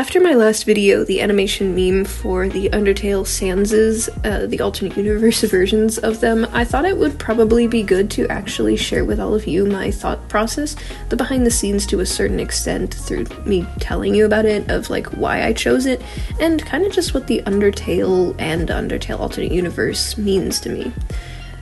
After my last video, the animation meme for the Undertale Sanses, the alternate universe versions of them, I thought it would probably be good to actually share with all of you my thought process, the behind the scenes to a certain extent through me telling you about it, of like why I chose it, and kind of just what the Undertale and Undertale alternate universe means to me.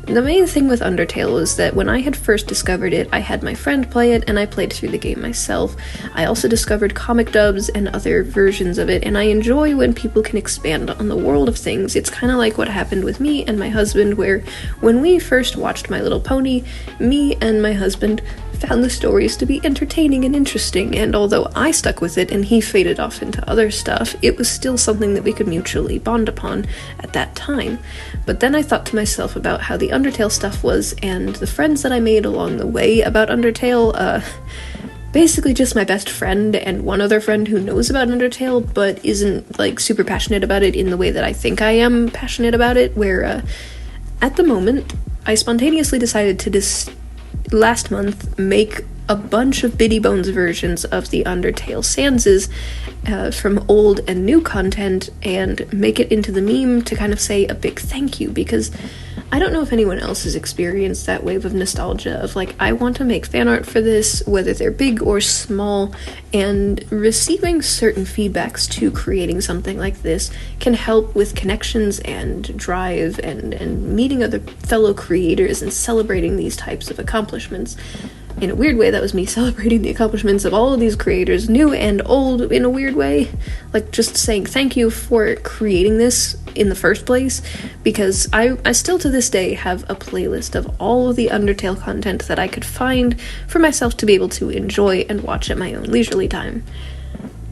The main thing with Undertale was that when I had first discovered it, I had my friend play it, and I played through the game myself. I also discovered comic dubs and other versions of it, and I enjoy when people can expand on the world of things. It's kind of like what happened with me and my husband, where when we first watched My Little Pony, me and my husband found the stories to be entertaining and interesting, and although I stuck with it and he faded off into other stuff, it was still something that we could mutually bond upon at that time. But then I thought to myself about how the Undertale stuff was, and the friends that I made along the way about Undertale, basically just my best friend and one other friend who knows about Undertale but isn't like super passionate about it in the way that I think I am passionate about it, where at the moment I spontaneously decided to last month make a bunch of Bitty Bones versions of the Undertale Sanses from old and new content and make it into the meme to kind of say a big thank you, because I don't know if anyone else has experienced that wave of nostalgia of like, I want to make fan art for this, whether they're big or small, and receiving certain feedbacks to creating something like this can help with connections and drive and meeting other fellow creators and celebrating these types of accomplishments. In a weird way, that was me celebrating the accomplishments of all of these creators, new and old, in a weird way. Like, just saying thank you for creating this in the first place, because I still to this day have a playlist of all of the Undertale content that I could find for myself to be able to enjoy and watch at my own leisurely time.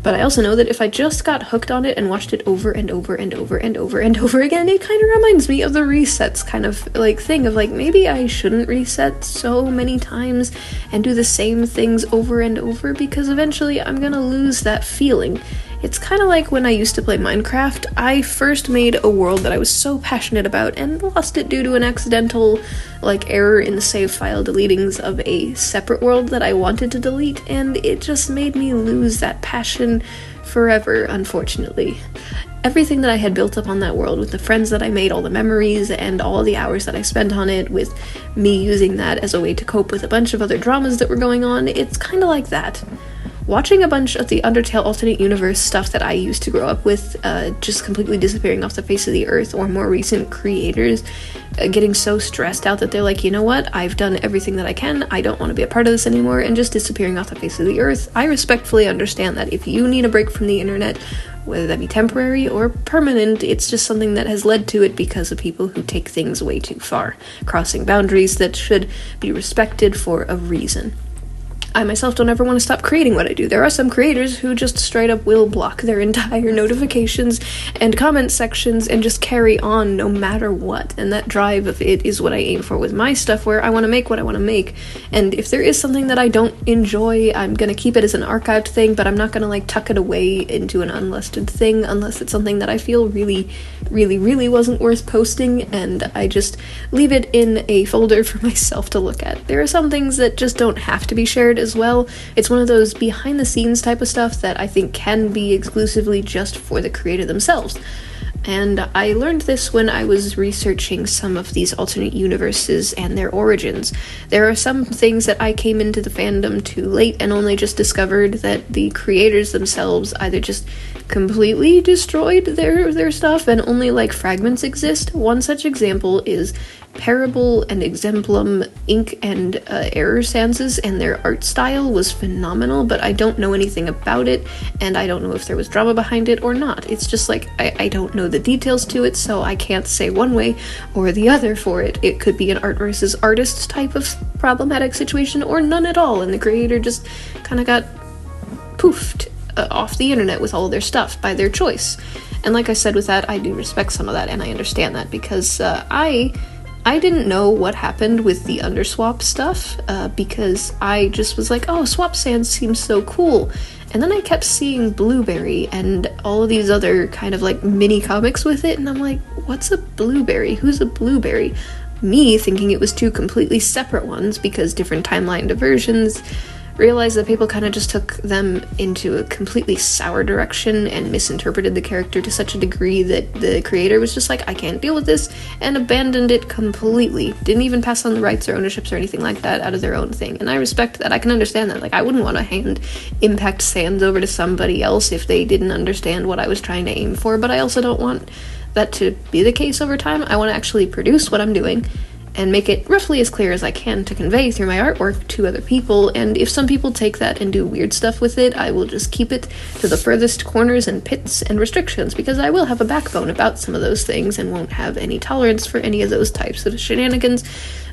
But I also know that if I just got hooked on it and watched it over and over and over and over and over again, it kind of reminds me of the resets kind of like thing of like, maybe I shouldn't reset so many times and do the same things over and over, because eventually I'm gonna lose that feeling. It's kind of like when I used to play Minecraft. I first made a world that I was so passionate about and lost it due to an accidental error in the save file deletings of a separate world that I wanted to delete, and it just made me lose that passion forever, unfortunately. Everything that I had built up on that world, with the friends that I made, all the memories, and all the hours that I spent on it, with me using that as a way to cope with a bunch of other dramas that were going on, it's kind of like that. Watching a bunch of the Undertale alternate universe stuff that I used to grow up with just completely disappearing off the face of the earth, or more recent creators getting so stressed out that they're like, you know what, I've done everything that I can, I don't want to be a part of this anymore, and just disappearing off the face of the earth. I respectfully understand that if you need a break from the internet, whether that be temporary or permanent, it's just something that has led to it because of people who take things way too far, crossing boundaries that should be respected for a reason. I myself don't ever want to stop creating what I do. There are some creators who just straight up will block their entire notifications and comment sections and just carry on no matter what, and that drive of it is what I aim for with my stuff, where I want to make what I want to make, and if there is something that I don't enjoy, I'm gonna keep it as an archived thing, but I'm not gonna tuck it away into an unlisted thing unless it's something that I feel really wasn't worth posting, and I just leave it in a folder for myself to look at. There are some things that just don't have to be shared as well. It's one of those behind the scenes type of stuff that I think can be exclusively just for the creator themselves. And I learned this when I was researching some of these alternate universes and their origins. There are some things that I came into the fandom too late and only just discovered that the creators themselves either just completely destroyed their stuff and only fragments exist. One such example is Parable and Exemplum Ink and ARZ Sans, and their art style was phenomenal, but I don't know anything about it, and I don't know if there was drama behind it or not. It's just I don't know the details to it, so I can't say one way or the other for it. It could be an art versus artist type of problematic situation, or none at all, and the creator just kind of got poofed off the internet with all their stuff by their choice. And like I said with that, I do respect some of that, and I understand that, because I didn't know what happened with the Underswap stuff, because I just was like, oh, Swap Sans seems so cool. And then I kept seeing Blueberry and all of these other kind of mini comics with it, and I'm like, what's a Blueberry? Who's a Blueberry? Me thinking it was two completely separate ones because different timeline diversions, realized that people kind of just took them into a completely sour direction and misinterpreted the character to such a degree that the creator was just like, I can't deal with this, and abandoned it completely. Didn't even pass on the rights or ownerships or anything like that out of their own thing. And I respect that. I can understand that. Like, I wouldn't want to hand Impact Sans over to somebody else if they didn't understand what I was trying to aim for, but I also don't want that to be the case over time. I want to actually produce what I'm doing and make it roughly as clear as I can to convey through my artwork to other people, and if some people take that and do weird stuff with it, I will just keep it to the furthest corners and pits and restrictions, because I will have a backbone about some of those things and won't have any tolerance for any of those types of shenanigans.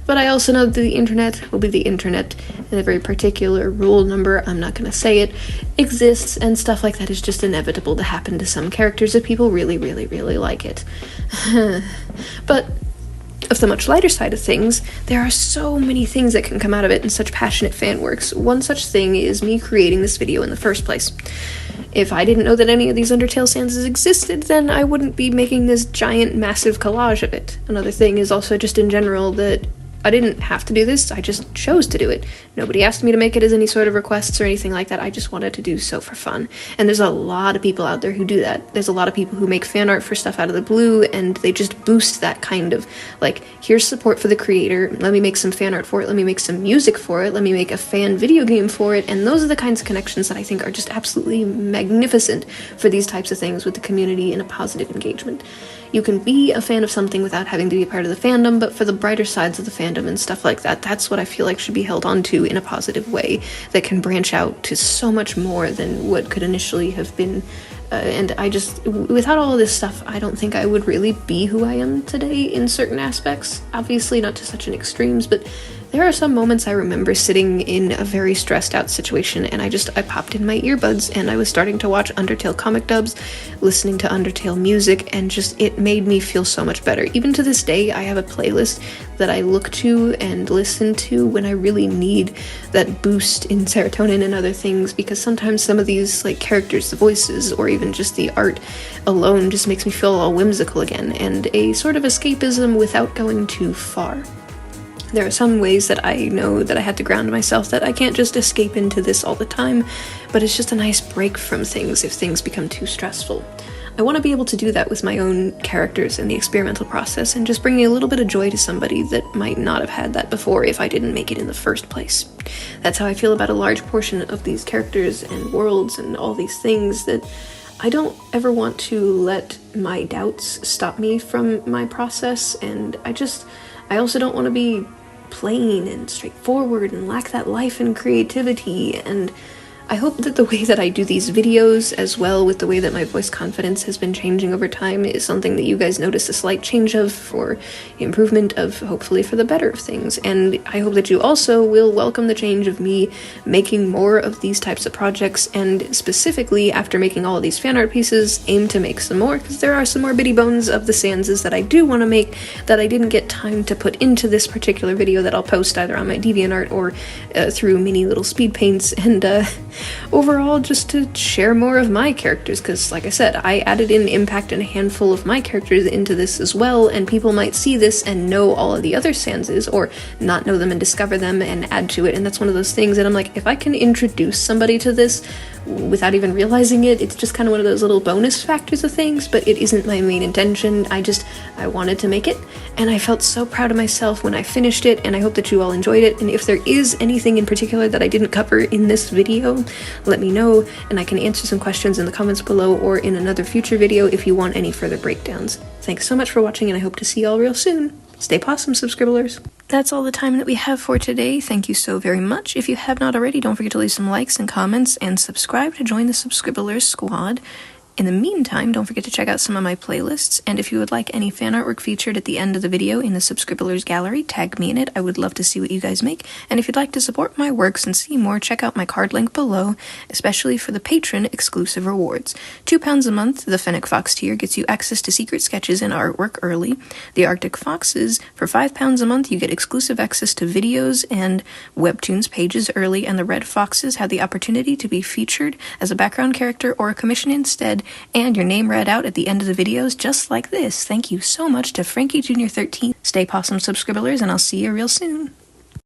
But I also know that the internet will be the internet, and a very particular rule number, I'm not going to say it, exists, and stuff like that is just inevitable to happen to some characters if people really, really, really like it. But of the much lighter side of things, there are so many things that can come out of it in such passionate fan works. One such thing is me creating this video in the first place. If I didn't know that any of these Undertale Sanses existed, then I wouldn't be making this giant, massive collage of it. Another thing is also just in general that I didn't have to do this, I just chose to do it. Nobody asked me to make it as any sort of requests or anything like that, I just wanted to do so for fun. And there's a lot of people out there who do that. There's a lot of people who make fan art for stuff out of the blue, and they just boost that kind of, like, here's support for the creator, let me make some fan art for it, let me make some music for it, let me make a fan video game for it, and those are the kinds of connections that I think are just absolutely magnificent for these types of things with the community and a positive engagement. You can be a fan of something without having to be a part of the fandom, but for the brighter sides of the fandom and stuff like that, that's what I feel like should be held onto in a positive way that can branch out to so much more than what could initially have been. And I just, without all of this stuff, I don't think I would really be who I am today in certain aspects. Obviously not to such an extremes, but there are some moments I remember sitting in a very stressed out situation and I popped in my earbuds and I was starting to watch Undertale comic dubs, listening to Undertale music, and just, it made me feel so much better. Even to this day, I have a playlist that I look to and listen to when I really need that boost in serotonin and other things, because sometimes some of these, like, characters, the voices, or even just the art alone just makes me feel all whimsical again, and a sort of escapism without going too far. There are some ways that I know that I had to ground myself, that I can't just escape into this all the time, but it's just a nice break from things if things become too stressful. I want to be able to do that with my own characters and the experimental process, and just bringing a little bit of joy to somebody that might not have had that before if I didn't make it in the first place. That's how I feel about a large portion of these characters and worlds and all these things, that I don't ever want to let my doubts stop me from my process, and I also don't want to be plain and straightforward and lack that life and creativity, and I hope that the way that I do these videos, as well with the way that my voice confidence has been changing over time, is something that you guys notice a slight change of, for improvement of, hopefully for the better of things. And I hope that you also will welcome the change of me making more of these types of projects, and specifically after making all of these fan art pieces, aim to make some more, because there are some more bitty bones of the Sanses that I do want to make that I didn't get time to put into this particular video that I'll post either on my DeviantArt or through mini little speed paints, and overall just to share more of my characters, because like I said, I added in Impact and a handful of my characters into this as well, and people might see this and know all of the other Sanses, or not know them and discover them and add to it, and that's one of those things that I'm like, if I can introduce somebody to this without even realizing it, it's just kind of one of those little bonus factors of things, but it isn't my main intention. I wanted to make it, and I felt so proud of myself when I finished it, and I hope that you all enjoyed it. And if there is anything in particular that I didn't cover in this video, let me know, and I can answer some questions in the comments below or in another future video if you want any further breakdowns. Thanks so much for watching, and I hope to see you all real soon. Stay possum, subscribblers. That's all the time that we have for today. Thank you so very much. If you have not already, don't forget to leave some likes and comments and subscribe to join the subscribblers squad. In the meantime, don't forget to check out some of my playlists, and if you would like any fan artwork featured at the end of the video in the subscribblers gallery, tag me in it. I would love to see what you guys make. And if you'd like to support my works and see more, check out my card link below, especially for the patron exclusive rewards. £2 a month, the Fennec Fox tier gets you access to secret sketches and artwork early. The Arctic Foxes, for £5 a month, you get exclusive access to videos and webtoons pages early, and the Red Foxes have the opportunity to be featured as a background character or a commission instead, and your name read out at the end of the videos just like this. Thank you so much to Frankie Jr. 13. Stay possum, subscribblers, and I'll see you real soon.